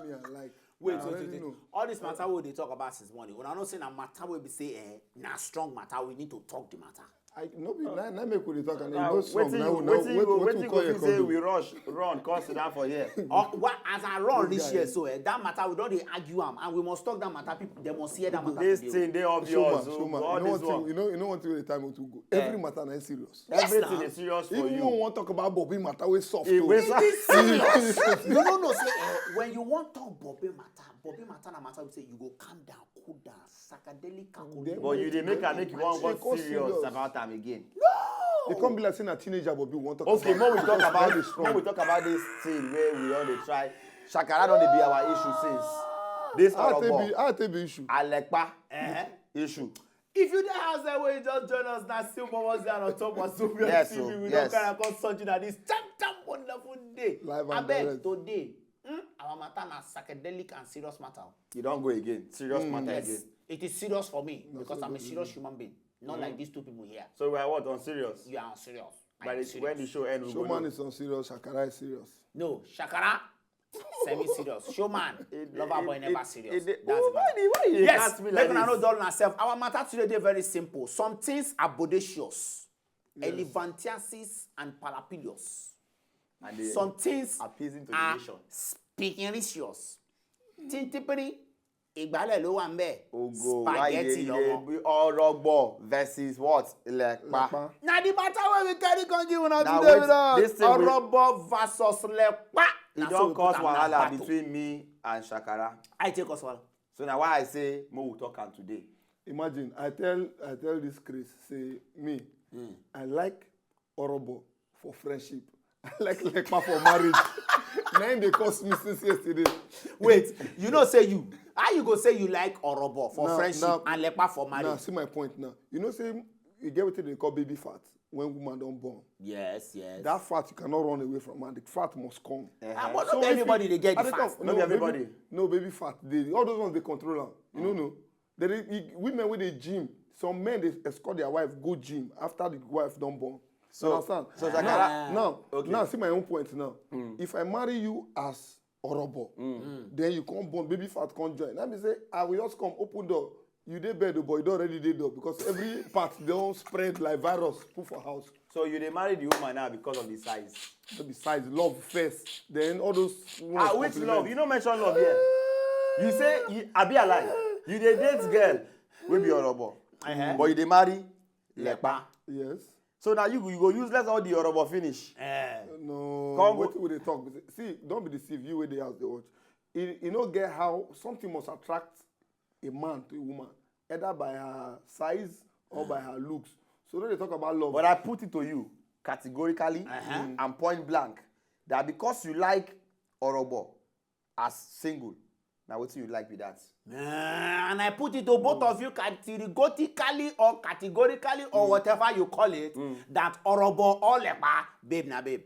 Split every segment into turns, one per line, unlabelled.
me I like.
Wait. All this matter we they talk about since morning. When I not saying a matter we be say na strong matter, we need to talk the matter.
I no be na make we talk and
Waiting you say we run, sit down for here.
What as I run this year, so that matter we don't dey argue and we must talk that matter. People they must hear that matter.
This thing they obvious.
Showman. You know one thing the time to go. Every matter is serious.
Everything is serious for you.
Even when we want talk about Bobby matter, we soft.
It is serious. You know say when you want talk Bobby matter na matter we say you go calm down, cool down, psychedelic calculate.
But you dey make you want go serious about them again.
No.
They can't be like saying a teenager Bobby want talk.
Okay, when we talk about this thing where we all dey try. Shakara don't be our issue since. This Orobo.
I tell the issue.
Lepa issue.
If you don't have that way, just join us now. Still Bobos there on top of Wazobia TV. We don't kind of call something that is champ wonderful day.
Live
I
and
bet
direct.
today, our matter na psychedelic and serious matter.
You don't go again. Serious matter again.
It is serious for me because I'm a serious human being. Not like these two people here.
So we are what on serious?
You are on serious.
But when the show ends,
Showman is on serious. Shakara is serious.
No, Shakara, semi-serious. Showman, lover boy never serious. That's
why you
yes,
ask me like
let me
this?
know dull ourselves. Our matter today they very simple. Some things are bodacious, elephantiasis and parapilious.
And
Some things
appeasing to the
are
nation.
speakinglicious. Tintipiri, ìgbálẹ̀ ló wà ńbẹ̀.
Ogo,
Spaghetti lọ́wọ́.
Orobo versus what? Lepa.
Na the matter wey we carry come give una
Now
today
wait,
with us.
this thing
Orobo versus Lepa.
It don't cause wahala between me and Shakara.
I take us wahala.
So now why I say Mo will talk am today.
Imagine, I tell this Chris, say, me, I like Orobo for friendship. I like Lepa for marriage. Now they cost me since yesterday.
Wait, you know say you. How you go say you like Orobo for friendship and Lepa for marriage?
Now, see my point now. You know, say, you get what they call baby fat when woman don't born.
Yes.
That fat, you cannot run away from, man. The fat must come.
But not everybody they get the fat.
Not everybody.
No, baby fat. All those ones, they control them. You know. Women with the gym, some men, they escort their wife, go gym after the wife don't born.
So,
understand?
so Shakara,
Now, see my own point now. If I marry you as Orobo, then you come born, baby fat can't join. Let me say, I will just come open door. You dey bed, but you don't already dey door because every part don't spread like virus. Put for house.
so you dey marry the woman now because of the size.
So besides love first, then all those.
Which love? You don't mention love here. You say, I be alive. You dey date girl, we be Orobo. But you dey marry Lepa.
Yes.
So now you go useless all the Orobo finish.
No.
Come
what would they talk? See, don't be deceived. You where they have the watch. You know, get how something must attract a man to a woman, either by her size or by her looks. So when they talk about love.
But I put it to you categorically and point blank that because you like Orobo as single, now what you like with that?
And I put it to both of you categorically or whatever you call it, that Orobo or Lepa, babe na babe.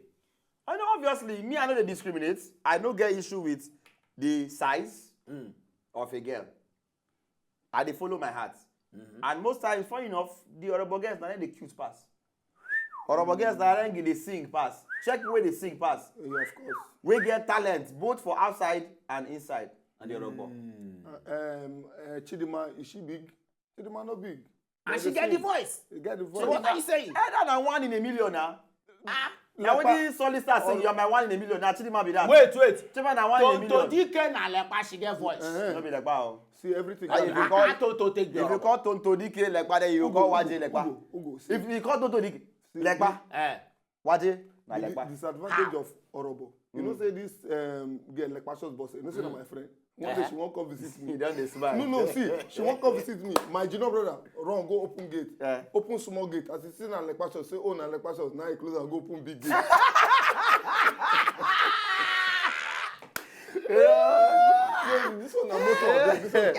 I know obviously, me I know they discriminate. I don't get issue with the size of a girl. I dey follow my heart. And most times, funny enough, the Orobo girls na the cute pass. Orobo girls na they sing pass. Check where they sing pass.
Yeah, of course.
We get talent both for outside and inside. And the Orobo.
Chidima, is she big? Chidima not big.
And she get the voice.
You get the voice.
So what are you saying?
Either than 1 in a million now. Now when the solicitor say you are my 1 in a million, now Chidima be that.
Wait.
Chidima na 1 in a million.
To DK na Lepa, she get voice.
No be like that.
See everything.
If you call Tonto Dike Lekpa, then you call Waje Lekpa.
Ugo,
if you call Tonto Dike Lekpa, Waje na
the
Lekpa.
disadvantage of Orobo. You know, say this girl like Pastor's boss. You know, say that my friend. One day she won't come visit me.
You don't smile.
No, see, she won't come visit me. My junior brother, run, go open gate. Open small gate. As he see na like Pastor, say, oh, na like Pastor. Now he close and go open big gate. This one na motor. This one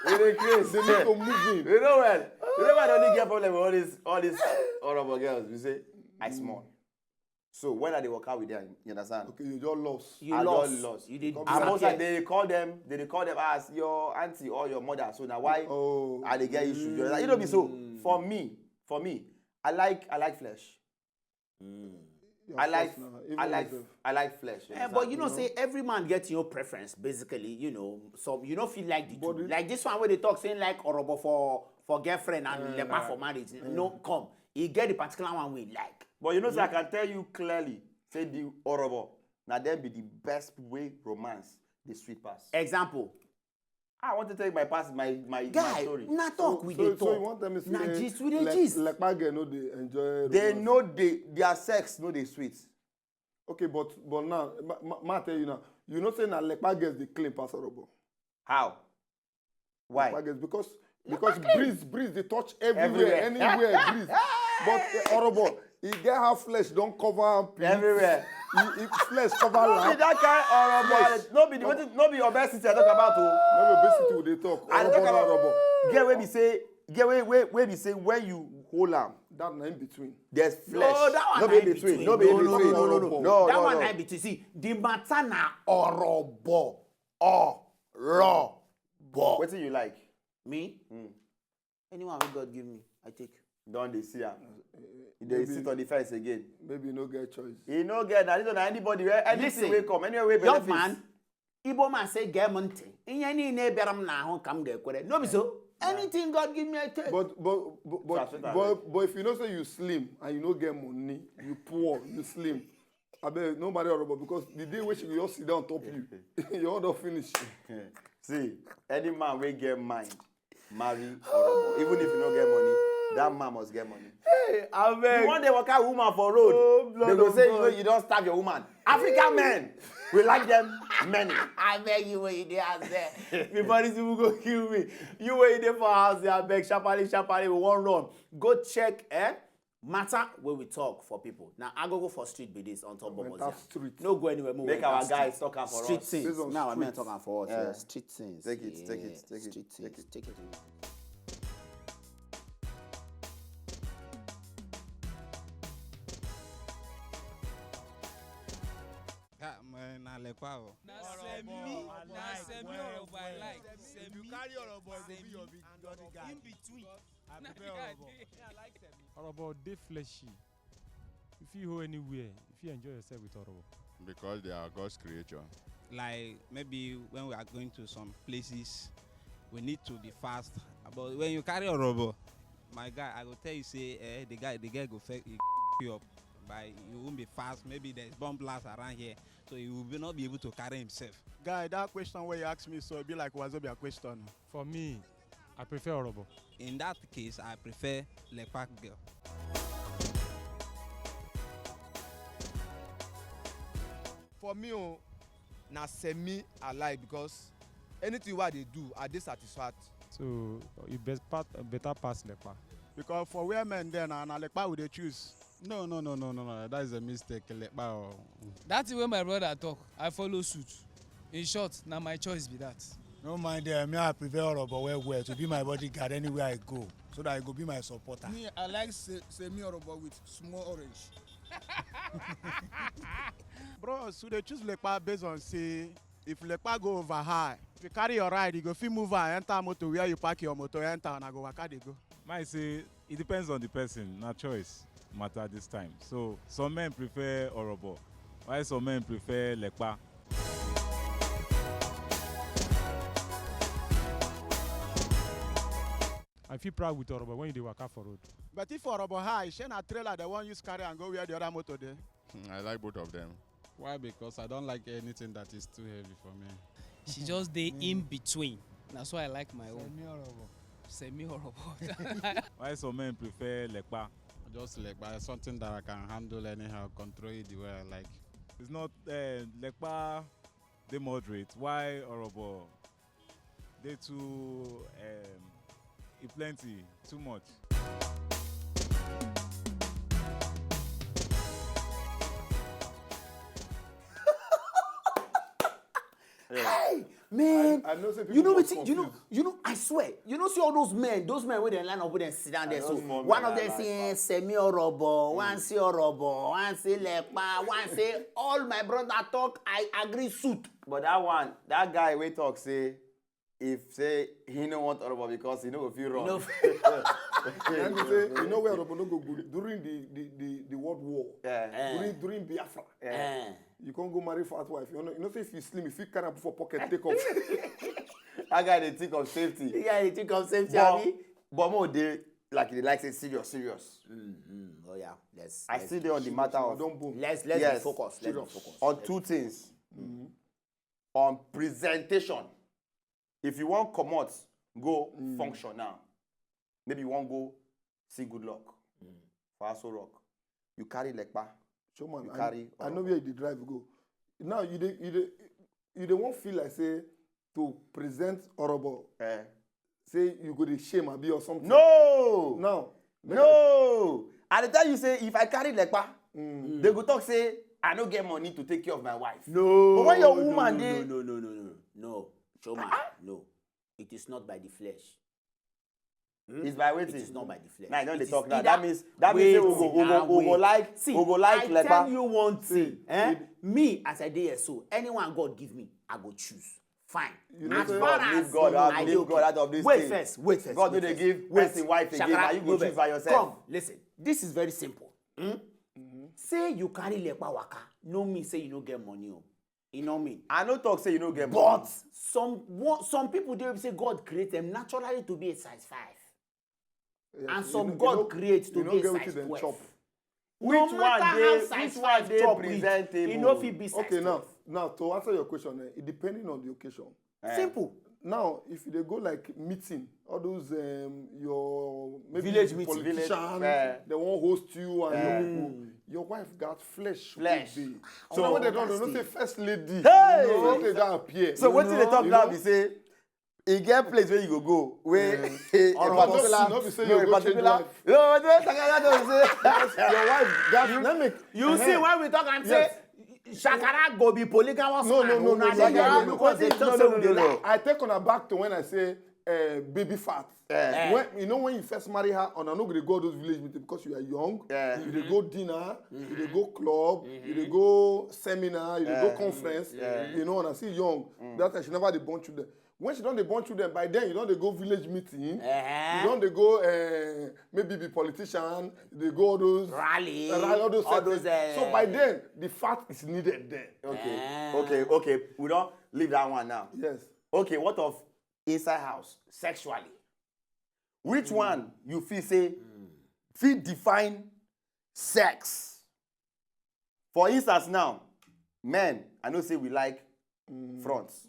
It is
they need to move in.
You know well. You know why I only get problem with all these Orobo girls. You say, I small. So when I they work out with them, you understand?
Okay, you just lost.
You lost. You did.
And most like they call them as your auntie or your mother. So now why are they get issues? You know me. So for me, I like flesh.
Yeah,
I
of
like,
course now, even myself.
I like flesh. You
But you
understand?
know, say every man gets your preference, basically. You know, so you don't feel like the two.
But
Like this one where they talk saying like Orobo for girlfriend and Lepa for marriage. No, come. You get the particular one we like.
But you know, say I can tell you clearly, say the Orobo, now then be the best way romance, the sweet pass.
Example.
I want to tell you my past, my
Guy,
story.
na talk with
So
the
you
talk.
want them to say,
Na gist with the gist.
like my girl, no, they enjoy.
They
romance.
know their sex, know they sweet.
Okay, but now, ma tell you now, you know say na Lepa girls dey clean pass Orobo.
How? Why?
Lepa girls because breeze they touch everywhere,
Everywhere.
anywhere breeze. But Orobo, he get her flesh don't cover
Everywhere.
He flesh cover
No be
lap.
that kind of no be obesity I talk about o.
No be basically they talk.
I dey
Orobo
talk
na Orobo.
about get wey be say when you hold am,
That na in between.
there's flesh.
No, that one
no
na
be
in
in between.
between.
No be in
No,
between.
no.
That
No,
one
no.
I between. See, the matter na Orobo. Orobo.
Wetin you like?
Me? Anyone wey God give me, I take.
Don dey see am. Dey sit on the fence again.
Maybe you no get choice.
He no get na this one na anybody wey anything
Listen,
wey come anywhere wey
Young
benefit.
man, Igbo man say get m ntị. Ihe niile bịara m n'ahụ ka m ga-ekwere. No be so. Anything God give me, I take.
But if you know say you slim and you no get money, you poor, you slim. I bet nobody Orobo because the day when she will just sit down on top you, your don't finish.
See, any man wey get mind marry Orobo. Even if you no get money, that man must get money.
Hey,
You want dey waka woman for road, they go say you don starve your woman. African men, we like them many.
I beg you where you dey house there. Before this people go kill me. You where you dey for house there, I beg sharply, we won't run. Go check, matter where we talk for people. Now I go for street be this on top Bobos.
Mental street.
No go anywhere.
Make our guys talk am for
street
us.
things.
Based on
Now I'm
streets.
talking for us.
Yeah.
Yeah. Street things.
Take it.
Street things. Take it.
Na Lepa o.
Na semi Orobo I like.
If you carry Orobo, it will be your big body guy.
In between.
I prefer Orobo.
I like semi.
Orobo dey fleshy. If you go anywhere, if you enjoy yourself with Orobo.
Because they are God's creature.
Like maybe when we are going to some places, we need to be fast. But when you carry Orobo, my guy, I will tell you say the guy go fake you up. By you won't be fast. Maybe there's bomb blast around here, so he will not be able to carry himself.
Guy, that question where you asked me, so it be like Wazobia question.
For me, I prefer Orobo.
In that case, I prefer Lepa girl.
For me, na semi I like because anything what they do, I dey satisfied.
So you better pass Lepa.
Because for where men then na Lepa we dey choose.
No. That is a mistake. Lepa.
That's the way my brother talk. I follow suit. In short, now my choice be that.
No mind them. Me, I prefer Orobo well to be my bodyguard anywhere I go, so that I go be my supporter.
Me, I like semi Orobo with small orange.
Bro, so they choose Lepa based on say if Lepa go over high, if you carry your ride, you go fit move and enter motor where you park your motor, enter and I go waka dey go.
Might say it depends on the person, not choice matter this time. So some men prefer Orobo, while some men prefer Lepa.
I feel proud with Orobo when you dey waka for road.
But if Orobo high, share na trailer they wan use carry and go where the other motor dey.
I like both of them.
Why? Because I don't like anything that is too heavy for me.
She just dey in between. That's why I like my own. Semi Orobo.
While some men prefer Lepa.
Just Lepa, something that I can handle anyhow, control it the way I like.
It's not Lepa, they moderate. Why Orobo? They too plenty, too much.
Hey, man.
I know say people
You know
must
what?
confuse.
I swear. You know, see all those men where they line up with them sit down there. So
small
one
men
of them
are
say semi Orobo, one say Orobo, one say Lepa, one say all my brother talk. I agree suit.
But that guy wey talk say if say he no want Orobo because he no go feel wrong.
No.
And they say, you know where Orobo no go good during the World War.
Yeah.
During Biafra.
Eh.
You can't go marry fat wife. You know, say if you slim, if you carry up for pocket, take off.
That guy they think of safety.
Yeah, you think of safety, Abi?
But more they like say serious.
Oh yeah, let's.
I still there on the matter of
Let's
Yes.
be focused. Let's be focused.
on two things. On presentation. If you want come out, go function now. Maybe you want go see good luck. For Aso Rock. You carry Lepa.
Showman,
You carry
I know where the drive go. Now you don't want feel like say to present Orobo. Say you go to shame abi or something.
No.
Now.
At the time you say if I carry Lepa, they go talk say I don't get money to take care of my wife.
No.
But when your woman dey.
No. Showman, no. It is not by the flesh.
It's by waiting.
It is not by the flesh.
Now I don't
It
dey
is
talk now.
either
That means say we go like
See,
we go like
I
Lepa.
tell you one thing. Me, as I dey here so, anyone God give me, I go choose. Fine.
know
As
say
far
God,
as
leave God out,
I
leave
dey
God out of this
wait
thing.
first.
God
wait
no dey
first.
give
Wait.
person wife again,
Shakara,
na you go choose by yourself.
Come, listen. This is very simple. Say you carry Lepa waka, no mean say you no get money. You know me.
I no talk say you no get money.
But some people dey say God create them naturally to be a size 5. And some God creates to be a size 12.
Which
No
one
matter how
dey
size
which one
5
dey
chop reach,
presentable?
e no fit be size
Okay,
12.
now to answer your question, it depending on the occasion.
Simple.
Now, if they go like meeting, all those your maybe
Village meeting,
politician, they won't host you and your people. Your wife got flesh. So now when they don't say first lady, no, they don't appear.
So wetin dey talk now be say e get place where you go where a particular
no be say you go change wife.
no Shakara don say
Your wife got
You see when we talk and say Shakara go be polygamous.
No. I take on her back to when I say baby fat. When you know when you first marry her, on no go those village meetings because you are young. You dey go dinner, you dey go club, you dey go seminar, you dey go conference. You know, and I see young. That time she never dey born children. When she don't dey born children, by then you don't dey go village meeting. You don't dey go maybe be politician. They go all those
rally,
all those. So by then the fat is needed then.
Okay. We don't leave that one now.
Yes.
Okay, what of inside house sexually? Which one you feel say fit define sex? For instance now, men, I know say we like fronts.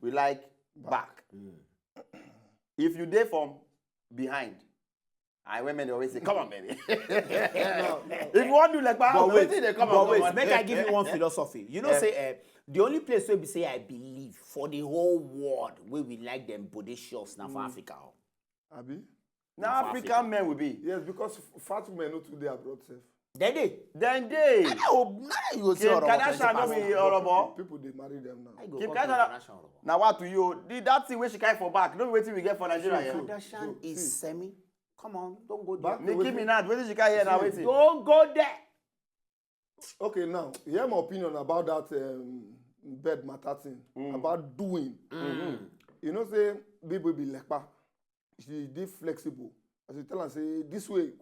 We like back. If you dey from behind, and women always say, come on, baby. If you want to do like that,
wait,
they come on.
wait, make I give you one philosophy. You know, say the only place where we say I believe for the whole world where we like them bodacious now for Africa.
Abi?
Now African men will be.
Yes, because fat women not today abroad safe.
Then they.
You go see Kardashian no be Orobo.
People they marry them now.
Kim Kardashian. Now what to you? That thing where she carry for back. No be wetin we get for Nigeria.
Kardashian is semi. Come on, don't go there.
Nicki Minaj, where did she carry here now? Waiting.
Don't go there.
Okay, now hear my opinion about that bed matter thing about doing. You know, say baby be Lepa. She dey flexible. As you tell her say this way,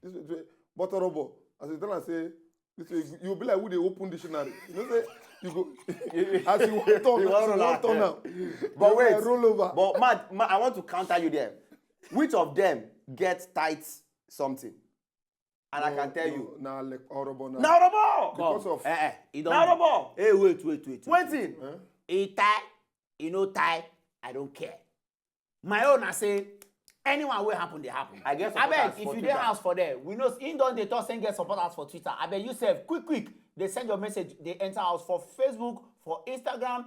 this way. But Orobo, as you tell her say this way, you be like who they open dictionary. You know, say you go as you want turn now.
But wait,
roll over.
But Matt, I want to counter you there. Which of them get tight something? And I can tell you.
Now like Orobo now.
Now Orobo!
Because of
now Orobo!
Hey, wait.
Waiting.
He tie, he no tie, I don't care. My own, I say, anyone will happen, they happen.
I guess.
I beg, if you dey house for them, we know in don't they talk saying get supporters for Twitter. I beg you say quick. They send your message, they enter house for Facebook, for Instagram.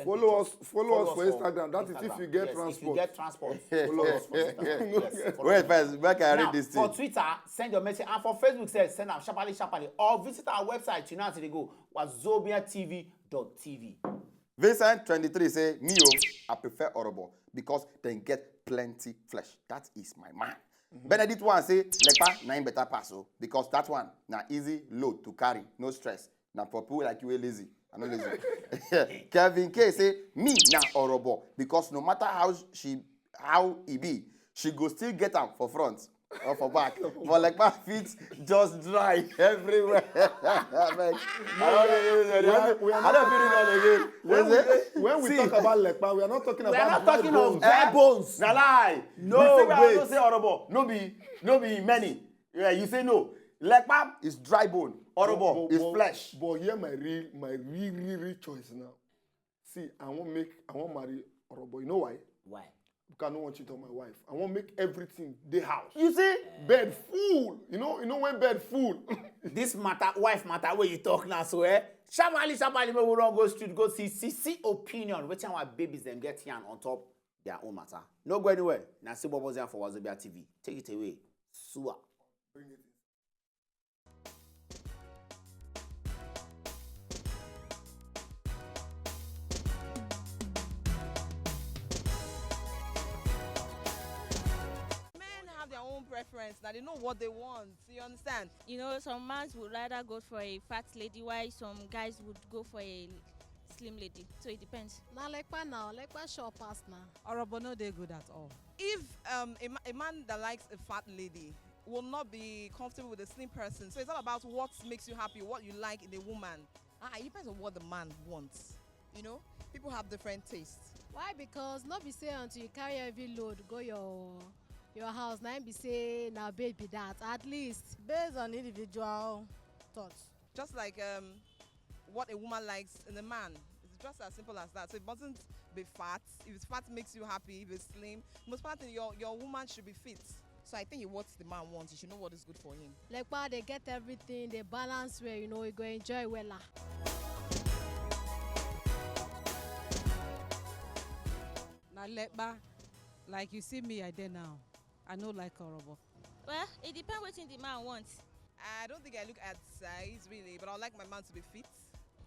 Follow us for Instagram. That is if you get transport.
If you get transport, follow us for Instagram.
Wait first, where can I read this thing?
For Twitter, send your message, and for Facebook, send them sharply, or visit our website. You know how to go wazobiatv.tv.
Vincent 23 say, me I prefer Orobo because they get plenty flesh. That is my man. Benedict one say, Lepa 9 better pass because that one na easy load to carry, no stress. Na for people like you wey lazy. I no lazy. Kevin K say me na Orobo because no matter how e be, she go still get am for front or for back. But like my feet just dry everywhere. I don't feel it again.
When we talk about Lepa, we are not talking
We are
about
not talking of
dry
dry bones.
Na lie.
No,
You say
wait.
I don't say Orobo. No be many. Yeah, you say no. Lepa is dry bone. Orobo is flesh.
But here my real choice now. See, I won't marry Orobo. You know why?
Why?
Because I don't want to cheat on my wife. I won't make everything the house.
You see?
Bed full. You know when bed full.
This wife matter where you talk now, so Shamali, we don't go street, go see opinion. Which our babies them get here on top their own matter. No go anywhere. Now see Bobos here for Wazobia TV. Take it away. Sua.
Bring it.
Preference now, they know what they want. You understand?
You know, some men would rather go for a fat lady, while some guys would go for a slim lady. So it depends.
Now, Lepa short pass now.
Orobo no they good at all. If a man that likes a fat lady will not be comfortable with a slim person, so it's all about what makes you happy, what you like in a woman. It depends on what the man wants. You know, people have different tastes.
Why? Because not be say until you carry every load go your house now be say now baby that at least
Based on individual thoughts. Just like what a woman likes in a man. It's just as simple as that. So it mustn't be fat. If it's fat makes you happy, if it's slim, most part your woman should be fit. So I think what the man wants, you should know what is good for him.
Like why they get everything, they balance where you know you go enjoy well.
Now Lepa, like you see me I there now. I know like Orobo.
Well, it depends what the man wants.
I don't think I look at size really, but I like my man to be fit.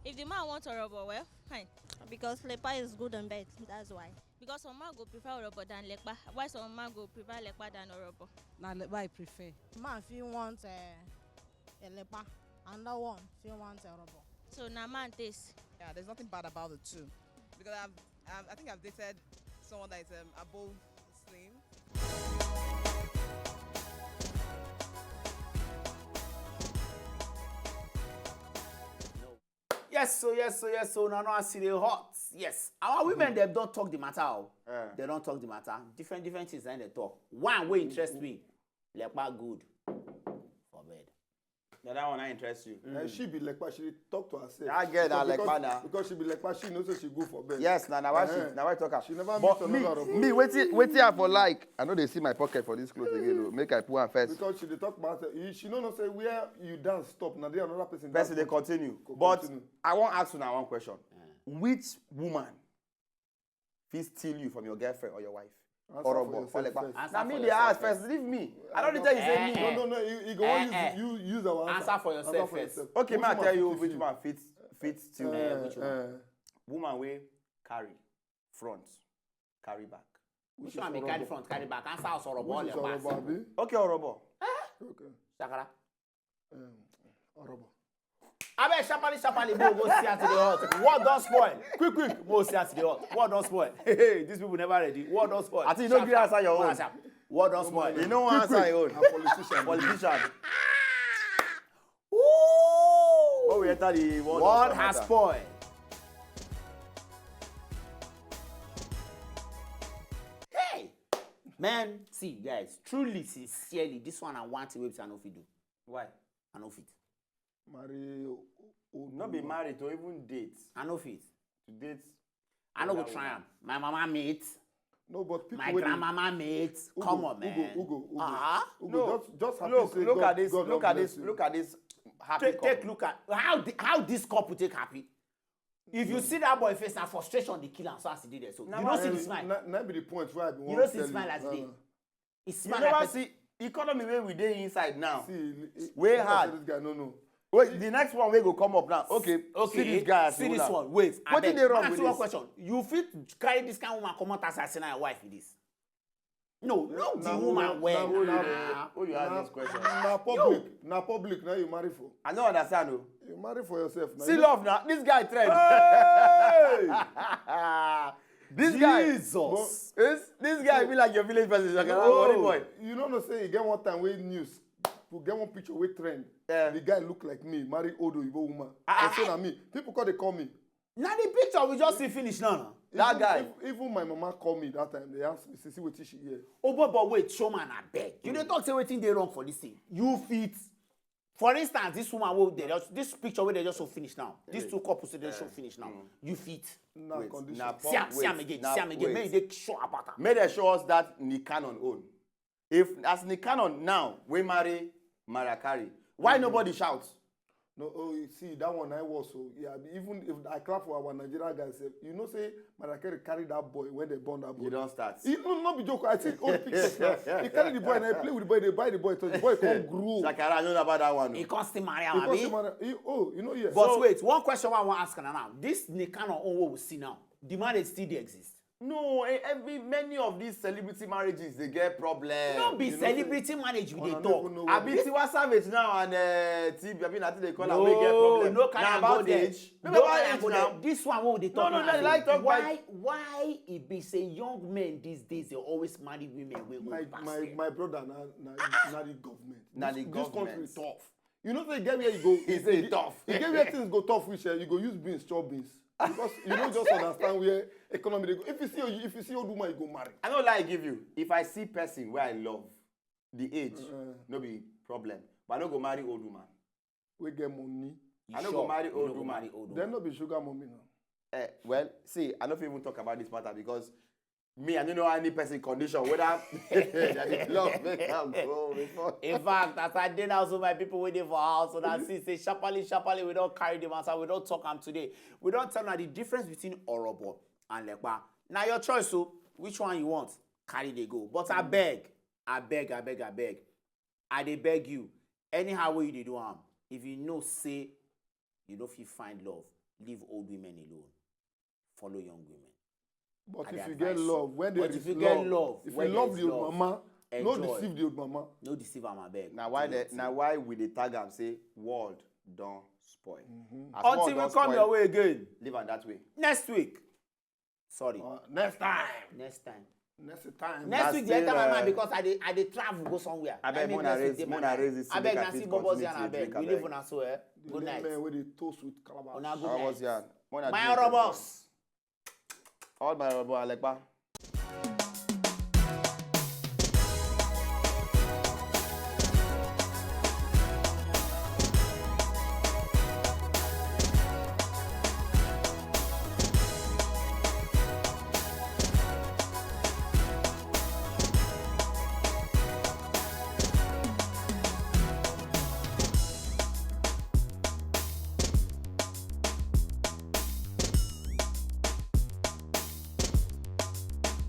If the man wants Orobo, well, fine.
Because Lepa is good on bed, that's why.
Because some man go prefer Orobo than Lepa. Why some man go prefer Lepa than Orobo?
Now Lepa I prefer.
Man, if you want a Lepa, another one, if you want Orobo.
So now man taste.
Yeah, there's nothing bad about the two. Because I think I've dated someone that is above slim.
Yes, so now I see the hot. Yes. Our women they don't talk the matter. They don't talk the matter. Different things then they talk. One way interest me. Lepa good for bed.
No, that one I interest you.
She be Lepa, she talk to herself.
I get that Lepa now.
Because she be Lepa, she knows that she good for bed.
Yes, now why talk her.
She never
but
meet another
me waiting her for like. I know they see my pocket for this clothes again. Though. Make I put her first.
Because she dey talk about she no say where you dance stop. Now there another person.
Person they continue. But I want to ask you now one question. Which woman will steal you from your girlfriend or your wife? Orobo or Lepa? Now me they ask first. Leave me. I don't tell you say me.
No. You go use our
answer for yourself first.
Okay, man, tell you which one fits steal me.
Which one?
Woman wey carry front, carry back.
Which one may carry front, carry back? Answer us Orobo or
Lepa.
Okay, Orobo.
Okay.
Shakara.
Orobo.
I bet Shapali, go see us to the hot. What don't spoil? Quick, go see us to the hot. What don't spoil? Hey, these people never ready. What don't spoil?
I think you don't give answer your own.
What don't spoil?
You know answer your own. Politician.
Ooh.
When we enter the
what has spoiled? Hey, man, see guys, truly, sincerely, this one I want to wait I know if you do.
Why?
I know fit.
Marry
not be married or even date.
I know fit.
To date.
I know go try am. My mama mate.
No, but people
my grandmama mate. Come on, man.
Ugo.
No,
just
look at this. Look at this. Happy
take look at how this couple take happy. If you see that boy face, now frustration they kill him. So as he did it. So you don't see the smile.
That be the point where
you don't see the smile as he did. It's smile.
You never see economy where we dey inside now.
See,
way hard.
This guy, no.
Wait, the next one we go come up now. Okay. See this guy.
See this one. Wait.
What did they wrong with this?
Question. You fit carry this kind of woman come out as your wife with this? No, look the woman well.
Who you ask this question?
Na public, now you marry for.
I don't understand, no.
You marry for yourself. Now.
See love now. This guy trend. This
Jesus.
This guy be like your village person. Like boy.
You know say you get one time with news. You get one picture with trend. The guy look like me, marry old Igbo woman. I say na me. People they call me.
Now the picture we just see finish now.
That guy.
Even my mama call me that time. They ask me, see what she hear.
Oh, but wait, Showman, I beg. You don't talk say wetin dey wrong for this thing. You fit. For instance, this woman this picture where they just so finish now. These two couples they just so finish now. You fit.
Nah, condition.
See am again. Make they show about that.
May they show us that Nikanon own. If as Nikanon now we marry Mariah Carey, why nobody shouts?
No, you see that one I was so even if I clap for our Nigerian guys, you know say Mariah Carey carry that boy when they born that boy.
You don't start.
He not be joke. I see old pictures now. He carry the boy and I play with the boy. They buy the boy, so the boy can't grow.
Shakara, I know about that one.
He can't still marry him.
You know yes.
But wait, one question I want to ask now. This Nikano on what we see now. The marriage still dey exist.
No, many of these celebrity marriages they get problems.
No be celebrity marriage we dey talk.
I be Tiwa Savage now and TV. I mean, I think they call
no,
we get problem.
No, can
about age. No, about age now.
This one what we dey talk.
No, like talk
why it be say young men these days they always marry women wey
my brother na the government.
This
country tough. You know say get where you go.
He say tough.
You get where things go tough, which you go use beans, chop beans. Because you don't just understand where economy they go. If you see old woman, you go marry.
I don't lie give you. If I see person where I love, the age no be problem. But I don't go marry old woman.
We get money.
I don't go marry old woman.
Then no be sugar mommy now.
Well, see, I don't even talk about this matter because me, I don't know any person condition whether they love me can go before.
In fact, as I did also my people waiting for house, so that see say sharply, we don't carry them answer, we don't talk them today. We don't tell now the difference between Orobo and Lepa. Now your choice, so which one you want? Carry they go. But I beg. I dey beg you. Anyhow way you dey do am. If you know say you don't feel find love, leave old women alone. Follow young women.
But if you get love, when there is love, if you love the old mama, no deceive the old mama.
No deceive am abeg.
Now why we dey tag am say world don spoil.
Until we come your way again.
Live am that way.
Next week. Sorry.
Next time.
Next
time.
Next week, the enter my mind because I dey travel go somewhere.
I beg Mona raise this.
I beg Nancy Bobos and I beg. We live on so good night.
Men where they toast with calabash.
Una good night.
My
Orobos.
All my Orobo Lepa.